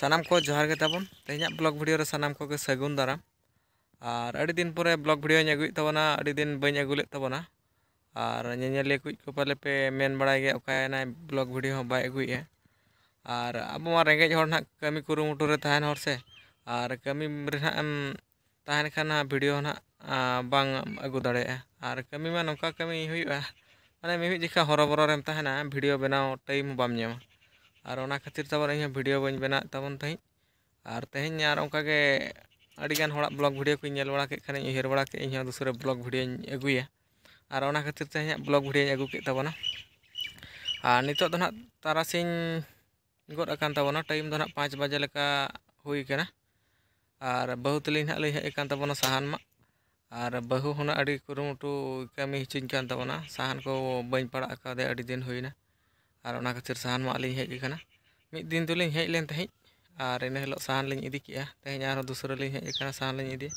सानाम को जोहार के ताबन तेहना ब्लॉग वीडियो रे सानाम को के सगुन दाराम और अड़ी दिन परे ब्लॉग वीडियो अगुई तबना अड़ी दिन बई अगु लेद तबना और ñeñele कुछ को पाले पे मेन बड़ाई गे ओकायना ब्लॉग वीडियो हो बाय अगुई और अब मा रेंगेज हर ना कमी कुरुमुटु रे तहन हर से और कमी रे ना एम तहन खाना वीडियो ना बांग अगु दाड़े और कमी मा नौका कमी हुआ माने मिमि जिका हरबरो रेम तहना वीडियो बनाओ टाइम बाम ñama और ओना खातिर तबर इन वीडियो बन बना तबन तही और तेहन और ओंका के अड़ीगान हड़ा ब्लॉग वीडियो को नेल बड़ा के खाने उहर बड़ा के इन दूसरे ब्लॉग वीडियो अगुया और ओना खातिर तेहन ब्लॉग वीडियो अगु के तबना और नितो दो ना तारासिन गद अकान तबना टाइम दो ना 5 बजे लेका हुई कना और बहु तलिन हां लई हेज अकान तबना साहान मा और बहु होना अड़ी कुरुमुटु कमी हिचिन कान तबना साहान को बइन पड़ा अकादे अड़ी दिन हुईना और ओना खातिर साहान मा लिंग हेज कना मिद दिन दुलिंग हेज लेन तही और इन हिलो साहान लिंग इदी किया तेहन आरो दूसरा लिंग हेज कना साहान लिंग इदी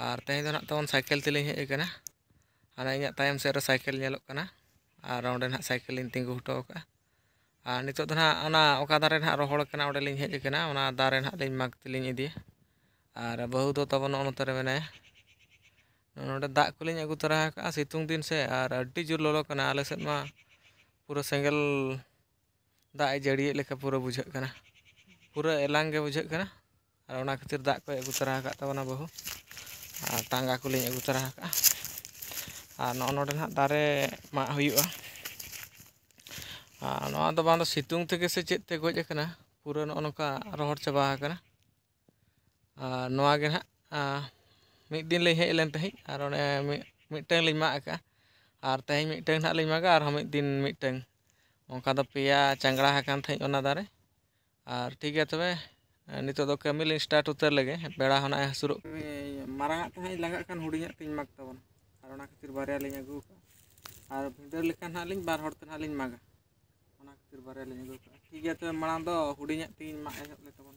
और तेहन दो ना तबन साइकिल ते लिंग हेज कना हाना इᱧᱟᱜ तायम से रे साइकिल नेलोग कना और ओंडे ना साइकिल लिंग तिंगु हटो का और नितो दो ना ओना ओका दारे ना रोहड़ कना ओंडे लिंग हेज कना ओना दारे ना लिंग माग ते लिंग इदी और बहु दो तबन ओनते रे मेनाया नोडे दाग को लिंग अगु तरा का सितुंग दिन से और अड्डी जुर लोलो कना आले सेद मा पूरा सेंगल दाग जड़िए लेका पूरा बुझे कना पूरा एलांग के बुझे कना और ओना खातिर दाग को अगु तरा का तबना बहु और टांगा को लिंग अगु तरा का और नोडे ना दारे मा हुयुआ और नोआ दो बांदो सितुंग तेगे से चेत ते गोज कना पूरा नोका रोहड़ चाबा कना और नोआ गे ना मिद दिन ले हेज लेन तही और ओने मिटeng लिंग मा का और तेहन मिटeng ना लिंग मागा और मिद दिन मिटeng ओंका दो पेया चांगड़ा हकान थई ओना दारे और ठीक है तबे नितो दो कमी लिंग स्टार्ट उतर लगे बेड़ा होना हसुरो मारांगा तहई लगा कान हुडिया तिन माग तबन और ओना खातिर बारिया लिंग अगु और भिंदर लेखान ना लिंग बार हड़ते ना लिंग मागा ओना खातिर बारिया लिंग अगु ठीक है तबे मारांग दो हुडिया तिन मा एहब ले तबन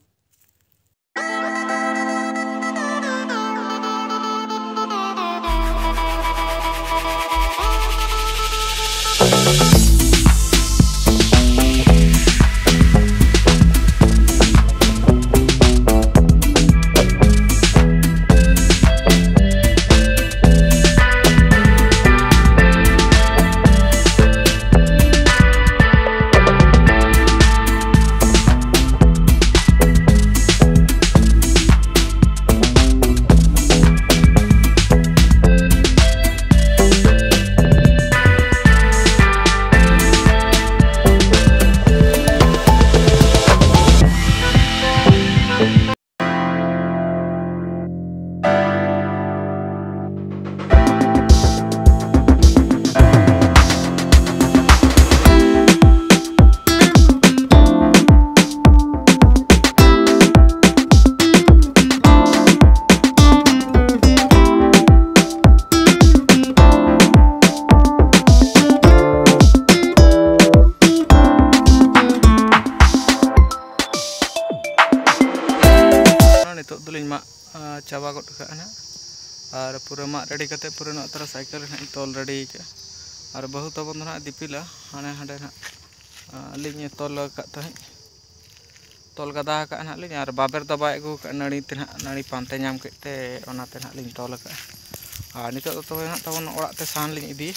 चाबा गद ना और पूरा मा रेडी करते पूरा ना तरह साइकिल ना तोल रेडी का और बहु तबन ना दिपिला हाने हाडे ना लिंग तोल का तोल गदा का ना लिंग और बाबेर दबा अगु का नड़ी ते ना नड़ी पानते नाम केते ओनाते ना लिंग तोल का और नितो तो तबे ना तबन ओड़ा ते सान लिंग इदी